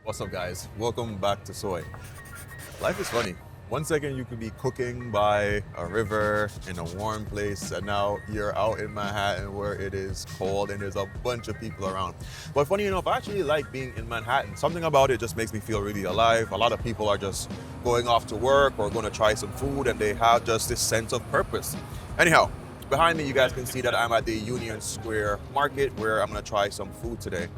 What's up, guys? Welcome back to Soai. Life is funny. One second you could be cooking by a river in a warm place, and now you're out in Manhattan where it is cold and there's a bunch of people around. But funny enough, I actually like being in Manhattan. Something about it just makes me feel really alive. A lot of people are just going off to work or going to try some food, and they have just this sense of purpose. Anyhow, behind me you guys can see that I'm at the Union Square Market where I'm going to try some food today.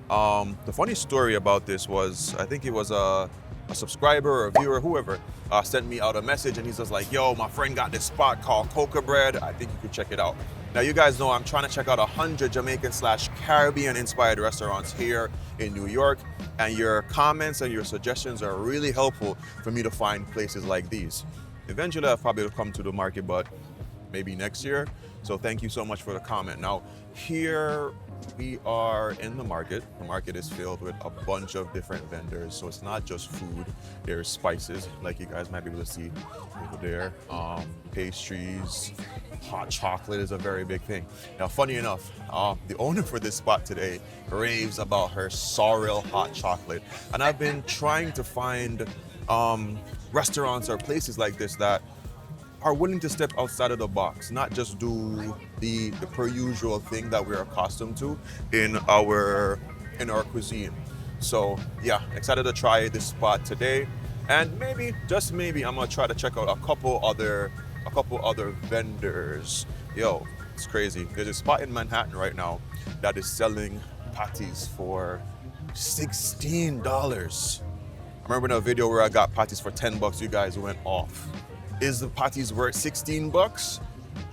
The funny story about this was, I think it was a subscriber or a viewer, whoever, sent me out a message, and he's just like, yo, my friend got this spot called Coco-Bread. I think you could check it out. Now, you guys know I'm trying to check out 100 Jamaican/Caribbean inspired restaurants here in New York, and your comments and your suggestions are really helpful for me to find places like these. Eventually, I'll probably come to the market, but maybe next year. So thank you so much for the comment. Now, here we are in the market. The market is filled with a bunch of different vendors. So it's not just food. There's spices, like you guys might be able to see over there. Pastries, hot chocolate is a very big thing. Now, funny enough, the owner for this spot today raves about her Sorrel hot chocolate. And I've been trying to find restaurants or places like this that are willing to step outside of the box, not just do the per usual thing that we're accustomed to in our cuisine. So yeah, excited to try this spot today, and maybe, just maybe, I'm gonna try to check out a couple other vendors. Yo, it's crazy. There's a spot in Manhattan right now that is selling patties for $16. I remember in a video where I got patties for $10, you guys went off. Is the patties worth 16 bucks?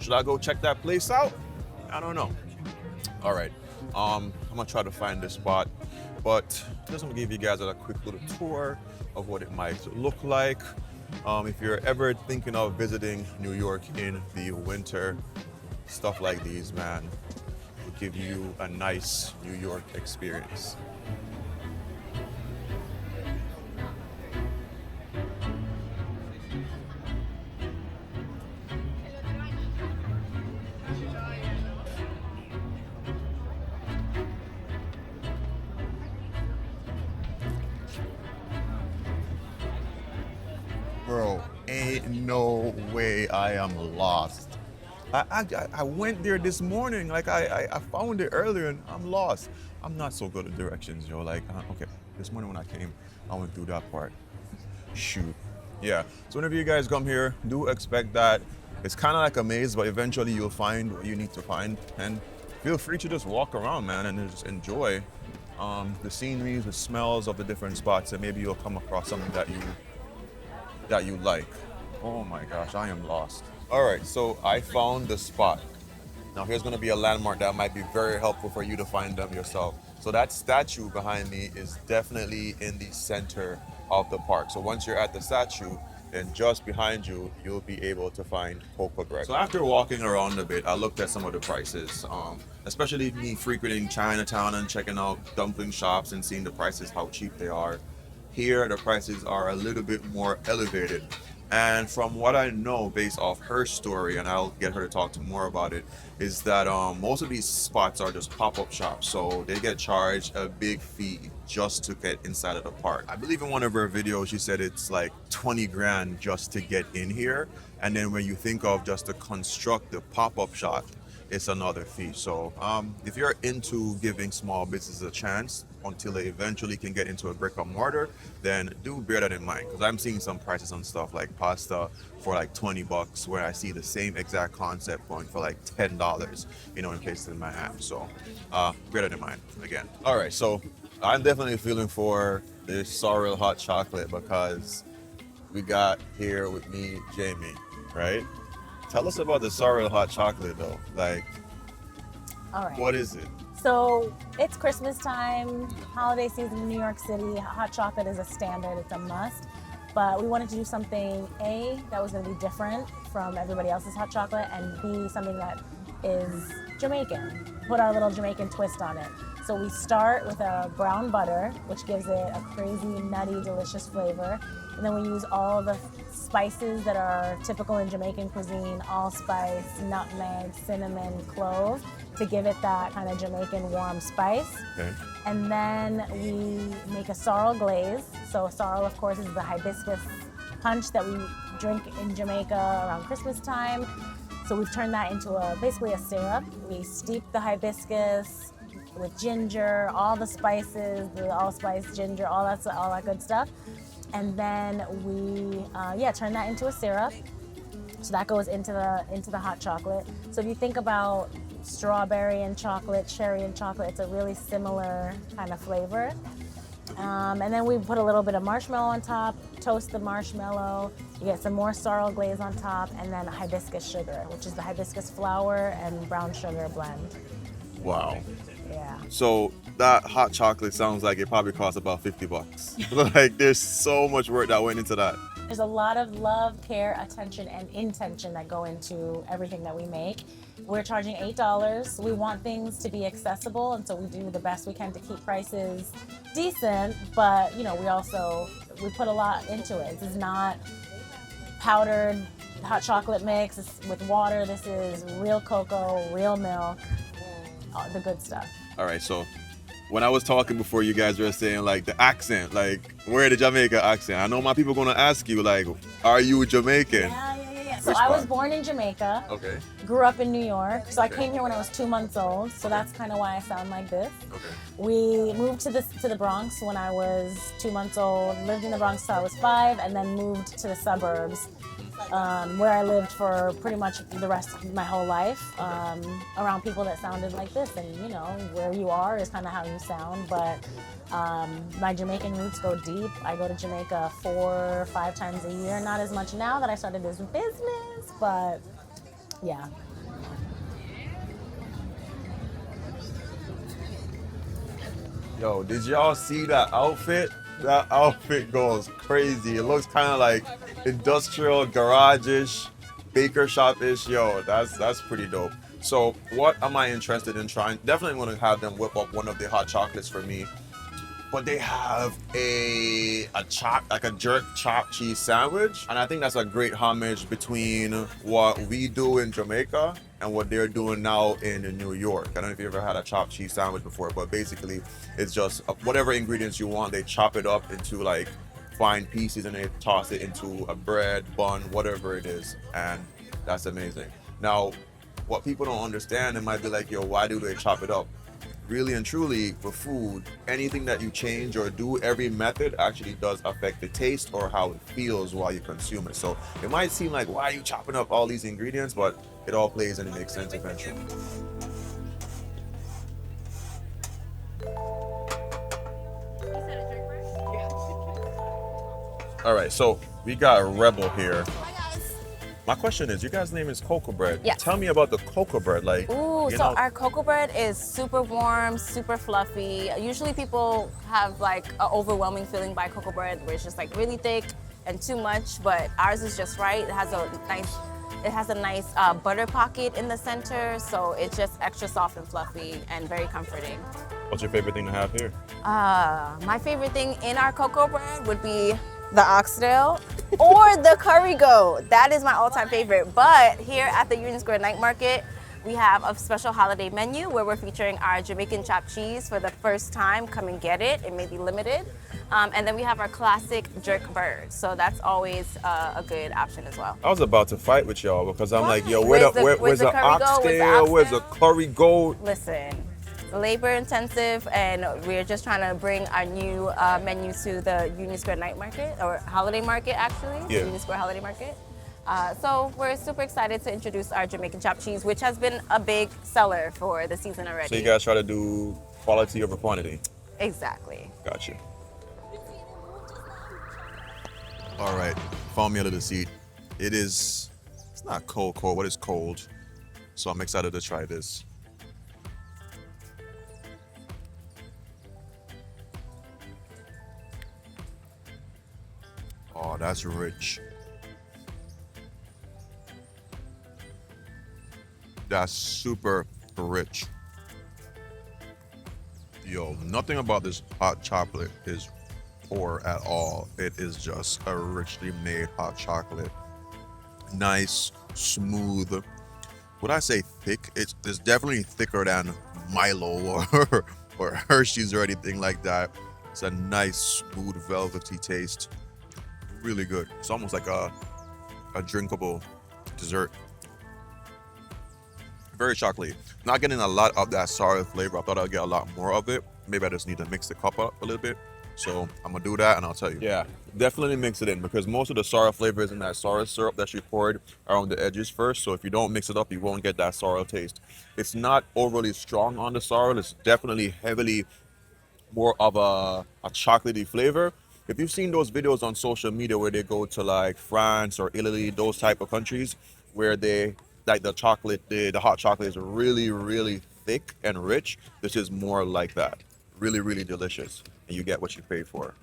Should I go check that place out? I don't know. All right, I'm gonna try to find this spot, but just want to give you guys a quick little tour of what it might look like. If you're ever thinking of visiting New York in the winter, stuff like these, man, will give you a nice New York experience. Bro, ain't no way I am lost. I went there this morning, like I found it earlier and I'm lost. I'm not so good at directions, yo. Like, okay, this morning when I came, I went through that part. Shoot. Yeah, so whenever you guys come here, do expect that it's kind of like a maze, but eventually you'll find what you need to find. And feel free to just walk around, man, and just enjoy the scenery, the smells of the different spots, and maybe you'll come across something that you like. Oh my gosh, I am lost. All right, so I found the spot. Now here's gonna be a landmark that might be very helpful for you to find them yourself. So that statue behind me is definitely in the center of the park. So once you're at the statue, then just behind you, you'll be able to find coco-bread. So after walking around a bit, I looked at some of the prices, especially me frequenting Chinatown and checking out dumpling shops and seeing the prices, how cheap they are. Here, the prices are a little bit more elevated. And from what I know based off her story, and I'll get her to talk to more about it, is that most of these spots are just pop-up shops. So they get charged a big fee just to get inside of the park. I believe in one of her videos, she said it's like 20 grand just to get in here. And then when you think of just to construct the pop-up shop, it's another fee. So if you're into giving small businesses a chance until they eventually can get into a brick and mortar, then do bear that in mind, because I'm seeing some prices on stuff like pasta for like 20 bucks, where I see the same exact concept going for like $10, in places in Manhattan. So bear that in mind again. All right, so I'm definitely feeling for this Sorrel hot chocolate, because we got here with me Jamie, right? Tell us about the Sorrel hot chocolate though. Like, All right. what is it? So it's Christmas time, holiday season in New York City. Hot chocolate is a standard, it's a must. But we wanted to do something, A, that was gonna be different from everybody else's hot chocolate, and B, something that is Jamaican. Put our little Jamaican twist on it. So we start with a brown butter, which gives it a crazy, nutty, delicious flavor. And then we use all the spices that are typical in Jamaican cuisine, allspice, nutmeg, cinnamon, clove, to give it that kind of Jamaican warm spice. Okay. And then we make a sorrel glaze. So sorrel, of course, is the hibiscus punch that we drink in Jamaica around Christmas time. So we've turned that into basically a syrup. We steep the hibiscus with ginger, all the spices, the allspice, ginger, all that good stuff. And then we turn that into a syrup. So that goes into the hot chocolate. So if you think about strawberry and chocolate, cherry and chocolate, it's a really similar kind of flavor. And then we put a little bit of marshmallow on top, toast the marshmallow, you get some more sorrel glaze on top, and then hibiscus sugar, which is the hibiscus flower and brown sugar blend. Wow. Yeah. So that hot chocolate sounds like it probably costs about $50. Like there's so much work that went into that. There's a lot of love, care, attention, and intention that go into everything that we make. We're charging $8. We want things to be accessible, and so we do the best we can to keep prices decent, but we put a lot into it. This is not powdered hot chocolate mix with water. This is real cocoa, real milk, the good stuff. All right, so when I was talking before, you guys were saying like the accent, like where the Jamaica accent. I know my people gonna ask you like, are you Jamaican? Yeah. So Which I was part? born in Jamaica. Okay. Grew up in New York. So I Okay. came here when I was 2 months old. So that's kind of why I sound like this. Okay. We moved to the Bronx when I was 2 months old. Lived in the Bronx till I was 5, and then moved to the suburbs, where I lived for pretty much the rest of my whole life, around people that sounded like this. And where you are is kind of how you sound. But my Jamaican roots go deep. I go to Jamaica 4 or 5 times a year. Not as much now that I started this business, but yeah. Yo, did y'all see that outfit? That outfit goes crazy. It looks kind of like industrial garage-ish, baker shop-ish. Yo, that's pretty dope. So what am I interested in trying? Definitely want to have them whip up one of the hot chocolates for me. But they have a jerk chopped cheese sandwich, and I think that's a great homage between what we do in Jamaica and what they're doing now in New York. I don't know if you ever had a chopped cheese sandwich before, but basically it's just whatever ingredients you want, they chop it up into like fine pieces and they toss it into a bread, bun, whatever it is, and that's amazing. Now, what people don't understand, it might be like, yo, why do they chop it up? Really and truly, for food, anything that you change or do, every method actually does affect the taste or how it feels while you consume it. So it might seem like, why are you chopping up all these ingredients? But it all plays and it makes sense eventually. All right, so we got Rebel here. My question is, you guys' name is coco-bread. Yes. Tell me about the coco-bread. Like, Ooh, so our cocoa bread is super warm, super fluffy. Usually people have like an overwhelming feeling by cocoa bread where it's just like really thick and too much, but ours is just right. It has a nice butter pocket in the center, so it's just extra soft and fluffy and very comforting. What's your favorite thing to have here? My favorite thing in our cocoa bread would be the oxtail or the curry goat. That is my all-time favorite. But here at the Union Square Night Market, we have a special holiday menu where we're featuring our Jamaican chopped cheese for the first time. Come and get it. It may be limited. And then we have our classic jerk bird. So that's always a good option as well. I was about to fight with y'all because I'm like, yo, Where's where's the the curry goat? oxtail? Where's the curry goat? Listen, labor intensive, and we're just trying to bring our new menu to the Union Square Night Market, or holiday market actually, Yeah. Union Square Holiday Market. So we're super excited to introduce our Jamaican chopped cheese, which has been a big seller for the season already. So you guys try to do quality over quantity. Exactly. Gotcha. All right, found me under the seat. It's not cold, but it's cold. So I'm excited to try this. Oh, that's rich. That's super rich. Yo, nothing about this hot chocolate is poor at all. It is just a richly made hot chocolate. Nice, smooth. Would I say thick? It's definitely thicker than Milo or or Hershey's or anything like that. It's a nice, smooth, velvety taste. Really good. It's almost like a drinkable dessert. Very chocolatey. Not getting a lot of that sorrel flavor. I thought I'd get a lot more of it. Maybe I just need to mix the cup up a little bit. So I'm gonna do that and I'll tell you. Yeah, definitely mix it in because most of the sorrel flavor is in that sorrel syrup that she poured around the edges first. So if you don't mix it up, you won't get that sorrel taste. It's not overly strong on the sorrel. It's definitely heavily more of a chocolatey flavor. If you've seen those videos on social media where they go to like France or Italy, those type of countries where they like the chocolate, the hot chocolate is really, really thick and rich. This is more like that. Really, really delicious. And you get what you pay for.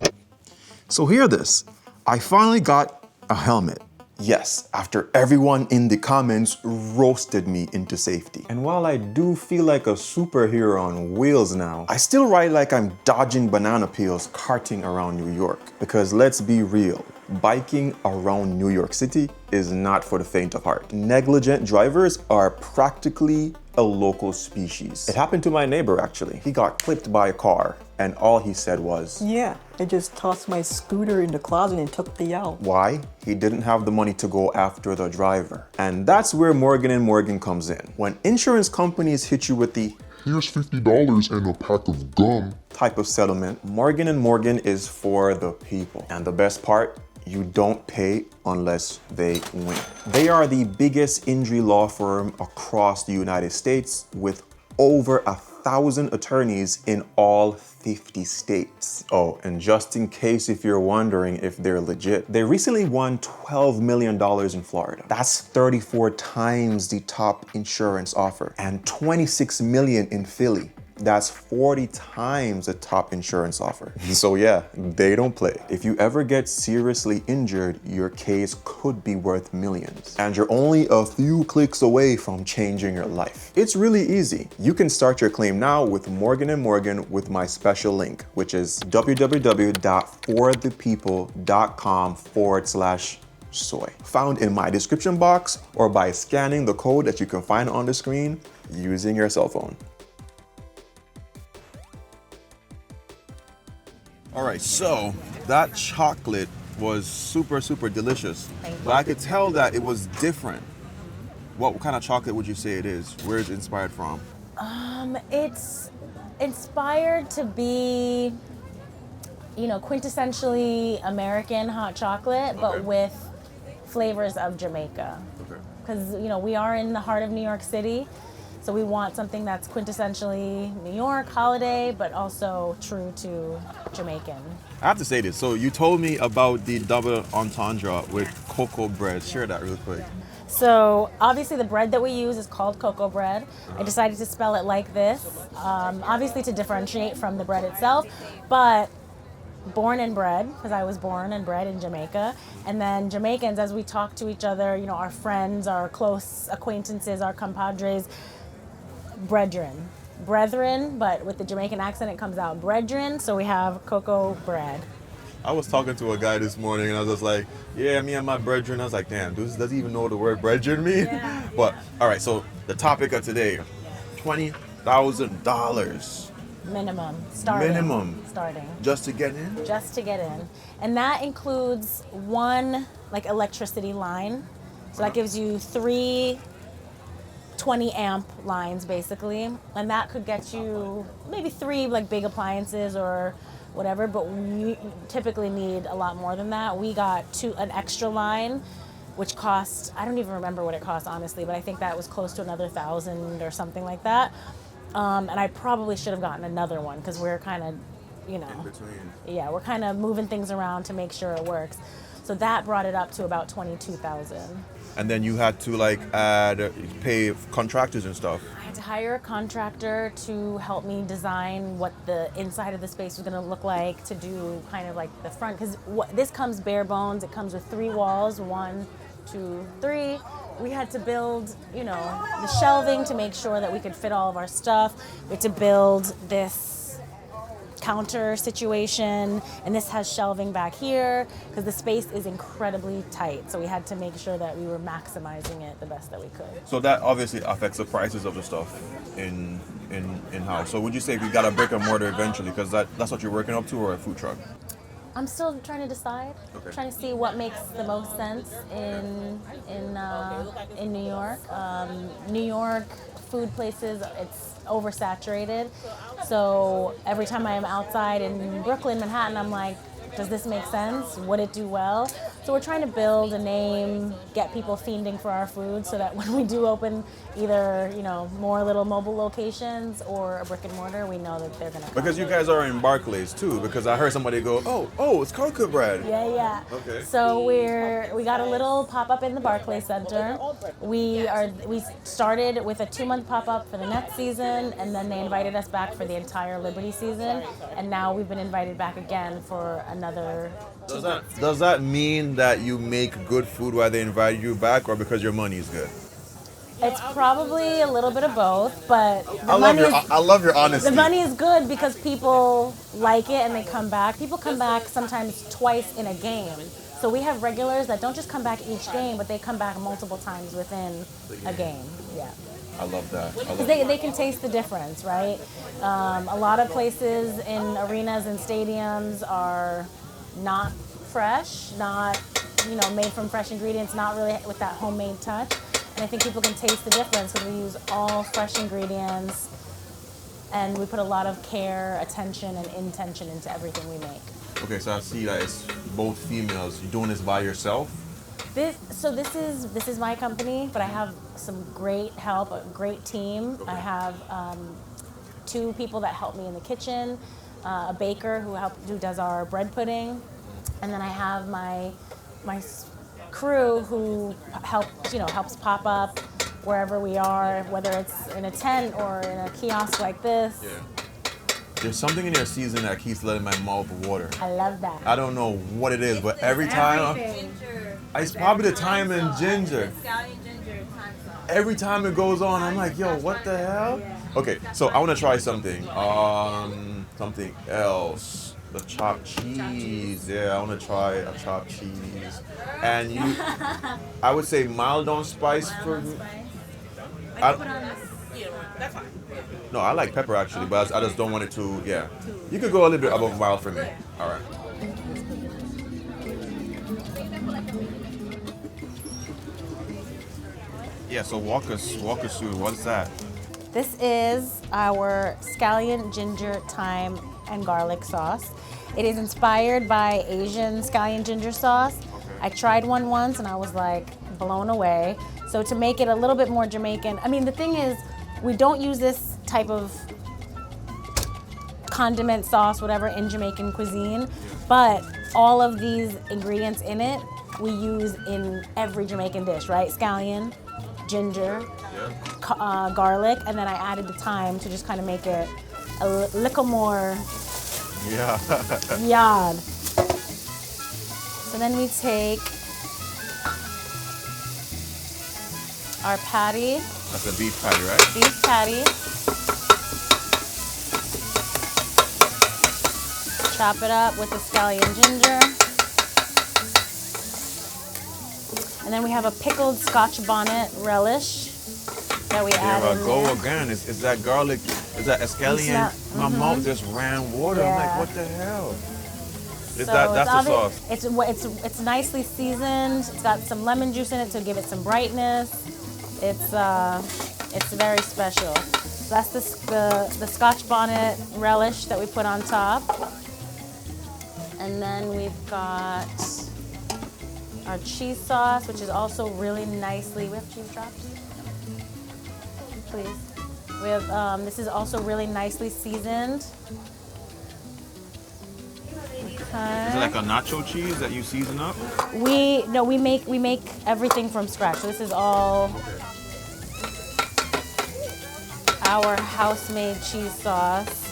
So hear this, I finally got a helmet. Yes, after everyone in the comments roasted me into safety. And while I do feel like a superhero on wheels now, I still ride like I'm dodging banana peels carting around New York. Because let's be real, biking around New York City is not for the faint of heart. Negligent drivers are practically a local species. It happened to my neighbor actually. He got clipped by a car and all he said was, "Yeah, I just tossed my scooter in the closet and took the out." Why? He didn't have the money to go after the driver. And that's where Morgan & Morgan comes in. When insurance companies hit you with the "Here's $50 and a pack of gum" type of settlement, Morgan & Morgan is for the people. And the best part, you don't pay unless they win. They are the biggest injury law firm across the United States with over 1,000 attorneys in all 50 states. Oh, and just in case if you're wondering if they're legit, they recently won $12 million in Florida. That's 34 times the top insurance offer, and 26 million in Philly. That's 40 times the top insurance offer. So yeah, they don't play. If you ever get seriously injured, your case could be worth millions. And you're only a few clicks away from changing your life. It's really easy. You can start your claim now with Morgan & Morgan with my special link, which is www.forthepeople.com/soy. Found in my description box or by scanning the code that you can find on the screen using your cell phone. All right, so that chocolate was super, super delicious. But I could tell that it was different. What kind of chocolate would you say it is? Where is it inspired from? It's inspired to be, quintessentially American hot chocolate, but with flavors of Jamaica. Okay. Because, we are in the heart of New York City. So we want something that's quintessentially New York holiday, but also true to Jamaican. I have to say this. So you told me about the double entendre with cocoa bread. Share that real quick. So obviously the bread that we use is called cocoa bread. I decided to spell it like this, obviously to differentiate from the bread itself, but born and bred, because I was born and bred in Jamaica. And then Jamaicans, as we talk to each other, our friends, our close acquaintances, our compadres, brethren, but with the Jamaican accent, it comes out brethren. So we have cocoa bread. I was talking to a guy this morning and I was just like, yeah, me and my brethren. I was like, damn, does he even know what the word brethren mean? Yeah. But all right, so the topic of today, $20,000 Minimum, starting. Minimum. Starting. Just to get in? Just to get in. And that includes one electricity line. So that gives you 3 20 amp lines basically. And that could get you maybe 3 big appliances or whatever, but we typically need a lot more than that. We got an extra line, which cost, I don't even remember what it cost honestly, but I think that was close to another 1,000 or something like that. And I probably should have gotten another one because we're kind of, In between. yeah, we're kind of moving things around to make sure it works. So that brought it up to about 22,000. And then you had to pay contractors and stuff. I had to hire a contractor to help me design what the inside of the space was going to look like, to do kind of the front, because this comes bare bones. It comes with 3 walls, 1, 2, 3. We had to build, the shelving to make sure that we could fit all of our stuff. We had to build this counter situation, and this has shelving back here because the space is incredibly tight. So we had to make sure that we were maximizing it the best that we could. So that obviously affects the prices of the stuff in house. So would you say we got a brick and mortar eventually, because that's what you're working up to, or a food truck? I'm still trying to decide. Okay. Trying to see what makes the most sense in New York. New York food places, it's oversaturated. So every time I am outside in Brooklyn, Manhattan, I'm like, does this make sense? Would it do well? So we're trying to build a name, get people fiending for our food, so that when we do open either, more little mobile locations or a brick and mortar, we know that they're gonna come. Because you guys are in Barclays too, because I heard somebody go, oh, it's coco-bread. Yeah. Okay. So we got a little pop-up in the Barclays Center. We started with a 2-month pop-up for the next season, and then they invited us back for the entire Liberty season, and now we've been invited back again for another 2 months. Does that mean that you make good food while they invite you back, or because your money is good? It's probably a little bit of both, but I love your honesty. the money is good because people like it and they come back. People come back sometimes twice in a game. So we have regulars that don't just come back each game, but they come back multiple times within a game. Yeah. I love that. Because they can taste the difference, right? A lot of places in arenas and stadiums are not fresh, not made from fresh ingredients, not really with that homemade touch. And I think people can taste the difference because we use all fresh ingredients, and we put a lot of care, attention, and intention into everything we make. Okay, so I see that it's both females. You're doing this by yourself? This is my company, but I have some great help, a great team. Okay. I have 2 people that help me in the kitchen, a baker who does our bread pudding, and then I have my crew who helps pop up wherever we are, whether it's in a tent or in a kiosk like this. Yeah. There's something in your season that keeps letting my mouth water. I love that. I don't know what it is, but every time it's probably the thyme and ginger. Every time it goes on, I'm like, yo, what the hell? Okay, so I want to try something. Something else. The chopped cheese. Yeah, I want to try a chopped cheese. And I would say mild on spice for me. That's fine. No, I like pepper actually, but I just don't want it to, yeah. You could go a little bit above mild for me. All right. Yeah, so walk us through, what's that? This is our scallion, ginger, thyme, and garlic sauce. It is inspired by Asian scallion ginger sauce. I tried one once and I was like blown away. So to make it a little bit more Jamaican, the thing is, we don't use this type of condiment sauce, whatever, in Jamaican cuisine, but all of these ingredients in it, we use in every Jamaican dish, right? Scallion, ginger, garlic, and then I added the thyme to just kind of make it a little more yard. So then we take our patty. That's a beef patty, right? Beef patty. Chop it up with the scallion ginger. And then we have a pickled Scotch bonnet relish that we add in There I go there. again. Is that garlic? Is that scallion? My mouth just ran water. I'm like, Yeah. what the hell? That's the sauce. It's nicely seasoned. It's got some lemon juice in it to give it some brightness. It's very special. That's the Scotch bonnet relish that we put on top. And then we've got our cheese sauce, which is also really nicely. We have cheese drops, please. We have this is also really nicely seasoned. Okay. Is it like a nacho cheese that you season up? We make everything from scratch. So this is all our house-made cheese sauce.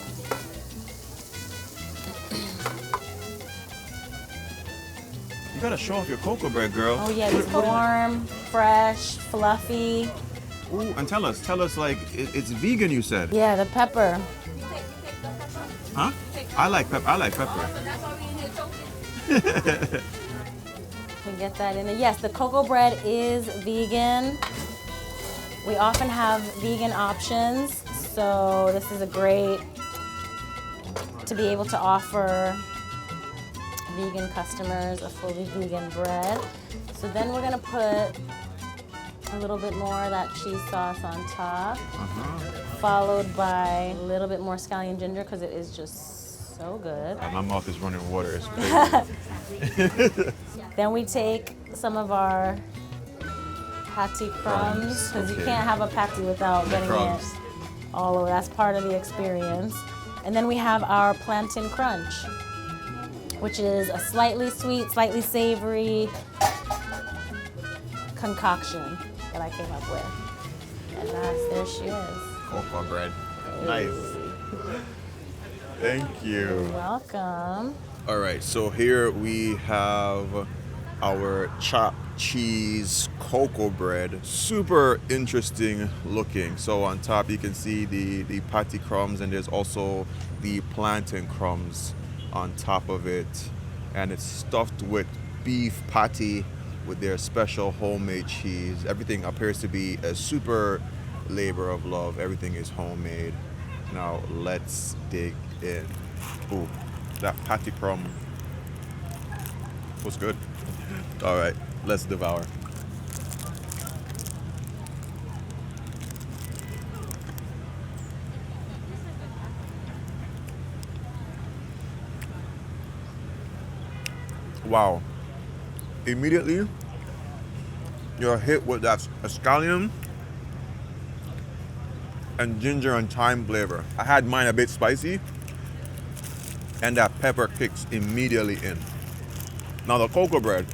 You gotta show off your cocoa bread, girl. Oh yeah, it's warm, fresh, fluffy. Ooh, and tell us, like, it's vegan, you said. Yeah, the pepper. Huh? I like pepper. I like pepper. We get that in there. Yes, the cocoa bread is vegan. We often have vegan options, so this is a great to be able to offer vegan customers a fully vegan bread. So then we're gonna put a little bit more of that cheese sauce on top, followed by a little bit more scallion ginger because it is just so good. My mouth is running water. It's crazy. Then we take some of our patty crumbs because you okay. can't have a patty without getting crumbs. it all over. That's part of the experience. And then we have our plantain crunch, which is a slightly sweet, slightly savory concoction that I came up with. And there she is. Cocoa bread. Nice. Thank you. Welcome. All right, so here we have our chopped cheese cocoa bread. Super interesting looking. So on top you can see the patty crumbs, and there's also the plantain crumbs on top of it. And it's stuffed with beef patty with their special homemade cheese. Everything appears to be a super labor of love. Everything is homemade. Now let's dig in. Ooh, that patty crumb was good. All right, let's devour. Wow. Immediately, you're hit with that scallion and ginger and thyme flavor. I had mine a bit spicy, and that pepper kicks immediately in. Now the cocoa bread,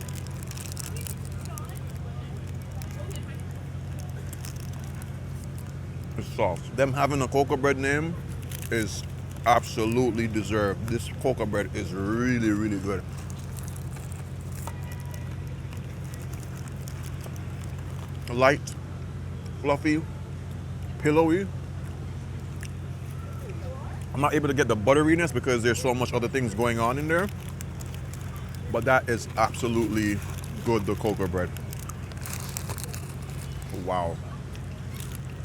is soft. Them having a cocoa bread name is absolutely deserved. This cocoa bread is really, really good. Light, fluffy, pillowy. I'm not able to get the butteriness because there's so much other things going on in there. But that is absolutely good, the cocoa bread. Wow.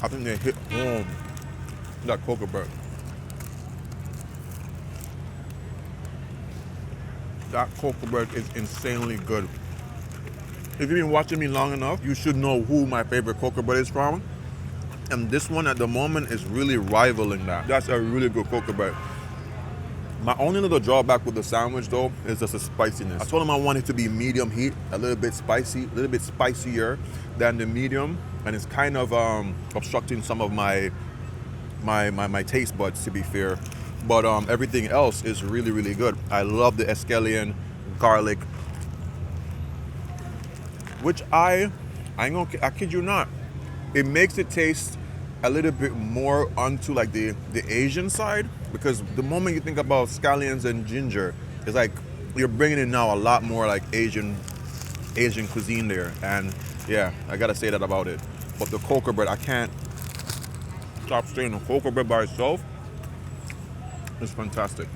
I think they hit home, that cocoa bread. That cocoa bread is insanely good. If you've been watching me long enough, you should know who my favorite cocoa bread is from. And this one at the moment is really rivaling that. That's a really good cocoa bread. My only little drawback with the sandwich though is just the spiciness. I told him I wanted it to be medium heat, a little bit spicy, a little bit spicier than the medium, and it's kind of obstructing some of my taste buds, to be fair. But everything else is really, really good. I love the escallion garlic, which I kid you not, it makes it taste a little bit more onto like the Asian side, because the moment you think about scallions and ginger, it's like you're bringing in now a lot more like Asian cuisine there. And yeah, I gotta say that about it. But the cocoa bread, I can't stop saying the cocoa bread by itself is fantastic.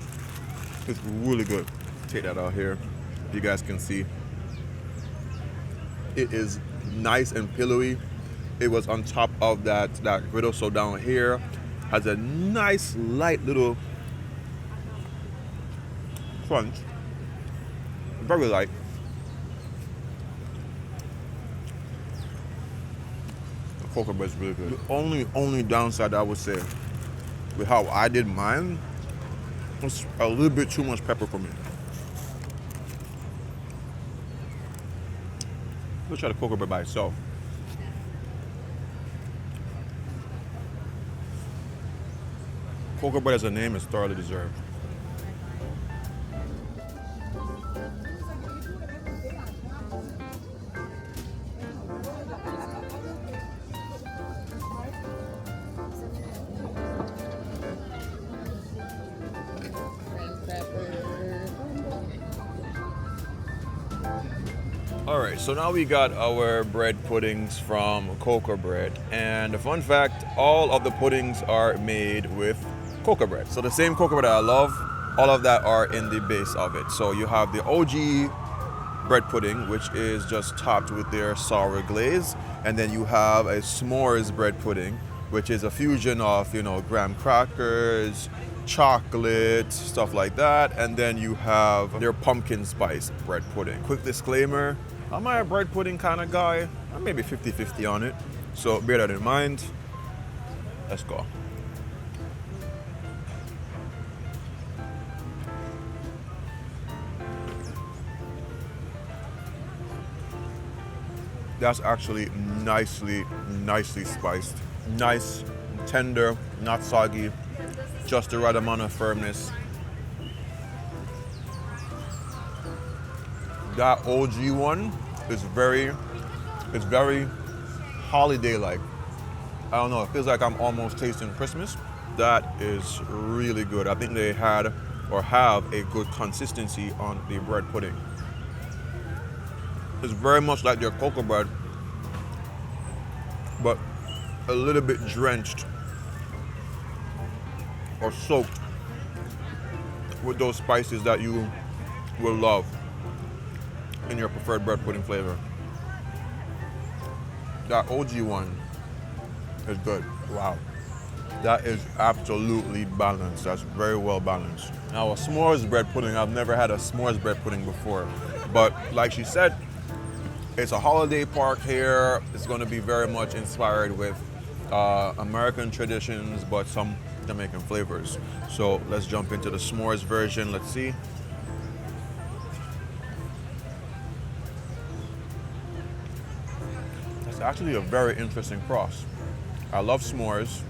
It's really good. Take that out here, you guys can see. It is nice and pillowy. It was on top of that griddle, so down here has a nice light little crunch. Very light. The cocoa bread is really good. The only downside I would say with how I did mine was a little bit too much pepper for me. Let's try the cocoa bread by itself. Cocoa bread as a name is thoroughly deserved. All right, so now we got our bread puddings from cocoa bread. And the fun fact, all of the puddings are made with cocoa bread. So the same cocoa bread that I love all of that are in the base of it. So you have the OG bread pudding, which is just topped with their sour glaze, and then you have a s'mores bread pudding, which is a fusion of, you know, graham crackers, chocolate, stuff like that, and then you have their pumpkin spice bread pudding. Quick disclaimer, I'm a bread pudding kind of guy. I'm maybe 50-50 on it, so bear that in mind. Let's go. That's actually nicely spiced. Nice, tender, not soggy, just the right amount of firmness. That OG one is very holiday-like. I don't know, it feels like I'm almost tasting Christmas. That is really good. I think they had or have a good consistency on the bread pudding. It's very much like their cocoa bread, but a little bit drenched or soaked with those spices that you will love in your preferred bread pudding flavor. That OG one is good. Wow. That is absolutely balanced. That's very well balanced. Now, a s'mores bread pudding, I've never had a s'mores bread pudding before, but like she said, it's a holiday park here. It's going to be very much inspired with American traditions, but some Jamaican flavors. So let's jump into the s'mores version. Let's see. That's actually a very interesting cross. I love s'mores,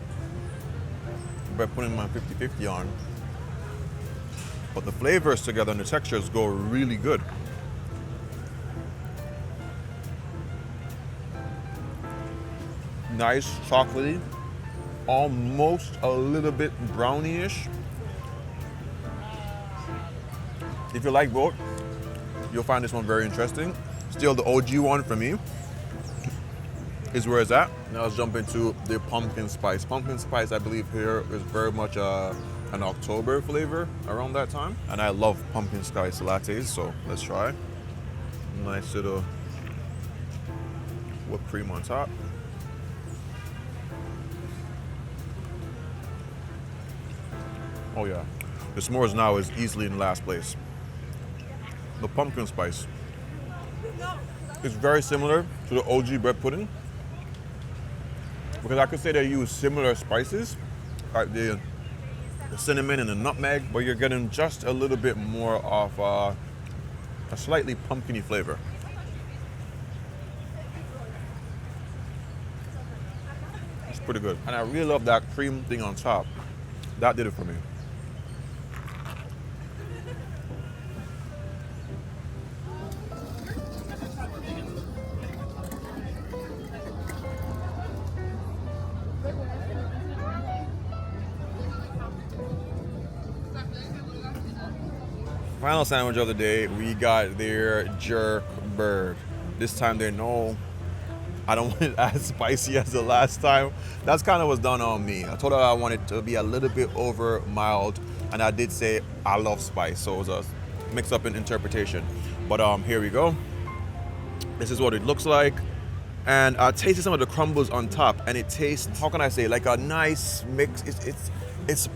but putting my 50-50 on. But the flavors together and the textures go really good. Nice, chocolatey, almost a little bit brownie-ish. If you like both, you'll find this one very interesting. Still, the OG one for me is where it's at. Now let's jump into the pumpkin spice. Pumpkin spice, I believe here is very much an October flavor around that time. And I love pumpkin spice lattes, so let's try. Nice little whipped cream on top. Oh yeah, the s'mores now is easily in last place. The pumpkin spice is very similar to the OG bread pudding, because I could say they use similar spices, like the cinnamon and the nutmeg, but you're getting just a little bit more of a slightly pumpkin-y flavor. It's pretty good. And I really love that cream thing on top. That did it for me. Final sandwich of the day, we got their jerk bird. This time they know I don't want it as spicy as the last time. That's kind of what's done on me. I told her I wanted to be a little bit over mild, and I did say I love spice, so it was a mix up in interpretation. But here we go. This is what it looks like. And I tasted some of the crumbles on top, and it tastes, how can I say, like a nice mix. It's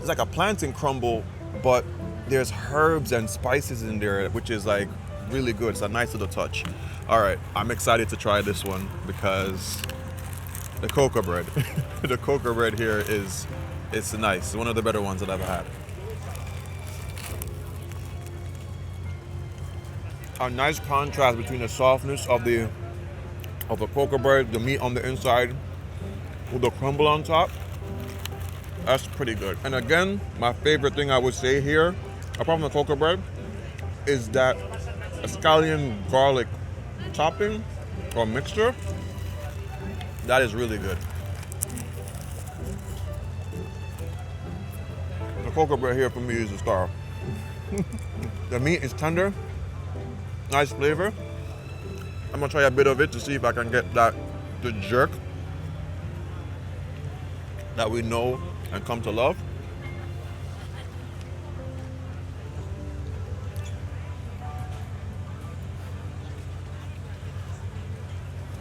like a plantain crumble, but there's herbs and spices in there, which is like really good. It's a nice little touch. All right, I'm excited to try this one because the cocoa bread, the cocoa bread here it's nice. It's one of the better ones that I've had. A nice contrast between the softness of the cocoa bread, the meat on the inside, with the crumble on top. That's pretty good. And again, my favorite thing I would say here, apart from the cocoa bread, is that scallion garlic topping or mixture. That is really good. The cocoa bread here for me is the star. The meat is tender, nice flavor. I'm gonna try a bit of it to see if I can get the jerk that we know and come to love.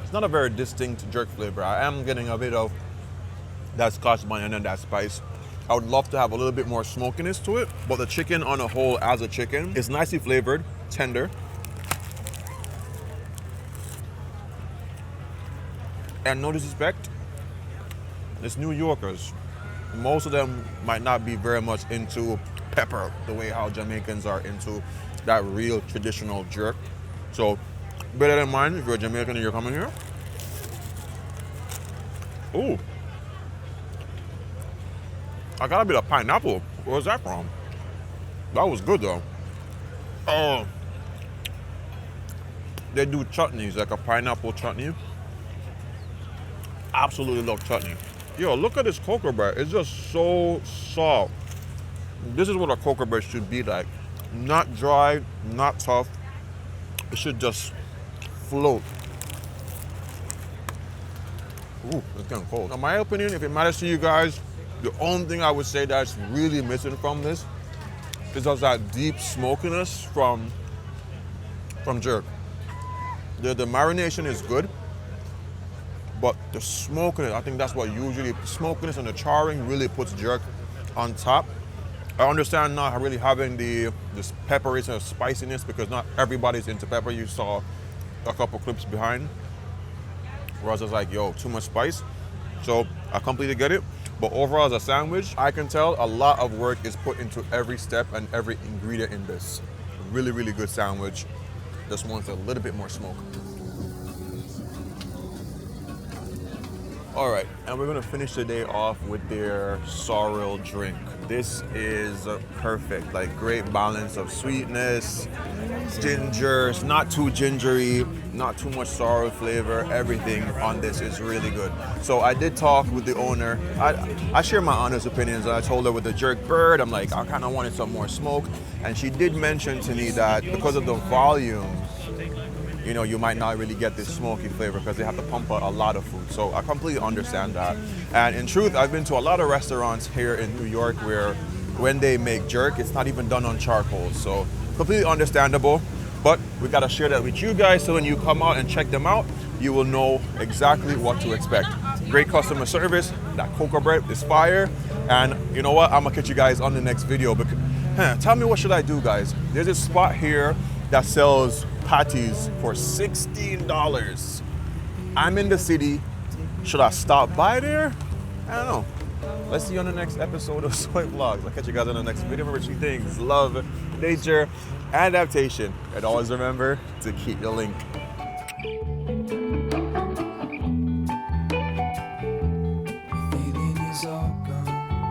It's not a very distinct jerk flavor. I am getting a bit of that Scotch bonnet and that spice. I would love to have a little bit more smokiness to it, but the chicken on a whole as a chicken is nicely flavored, tender. And no disrespect, it's New Yorkers. Most of them might not be very much into pepper the way how Jamaicans are into that real traditional jerk. So bear that in mind if you're a Jamaican and you're coming here. Ooh. I got a bit of pineapple. Where's that from? That was good though. Oh. They do chutneys, like a pineapple chutney. Absolutely love chutney. Yo, look at this cocoa bread. It's just so soft. This is what a cocoa bread should be like. Not dry, not tough. It should just float. Ooh, it's getting cold. In my opinion, if it matters to you guys, the only thing I would say that's really missing from this is just that deep smokiness from jerk. The marination is good, but the smokiness, I think that's what usually, smokiness and the charring really puts jerk on top. I understand not really having this pepperiness and spiciness because not everybody's into pepper. You saw a couple clips behind where I was just like, yo, too much spice. So I completely get it. But overall as a sandwich, I can tell a lot of work is put into every step and every ingredient in this. Really, really good sandwich. Just wants a little bit more smoke. All right, and we're gonna finish the day off with their sorrel drink. This is perfect, like great balance of sweetness, ginger, it's not too gingery, not too much sorrel flavor. Everything on this is really good. So I did talk with the owner. I share my honest opinions. I told her with the jerk bird, I'm like, I kind of wanted some more smoke. And she did mention to me that because of the volume, you know, you might not really get this smoky flavor because they have to pump out a lot of food. So I completely understand that. And in truth, I've been to a lot of restaurants here in New York where when they make jerk, it's not even done on charcoal. So completely understandable, but we gotta share that with you guys so when you come out and check them out, you will know exactly what to expect. Great customer service, that cocoa bread is fire. And you know what, I'm gonna catch you guys on the next video. Because, tell me what should I do, guys? There's this spot here that sells patties for $16. I'm in the city. Should I stop by there? I don't know. Let's see you on the next episode of Soai Vlogs. I'll catch you guys on the next video. Remember 3 things: love, nature, adaptation. And always remember to keep the link.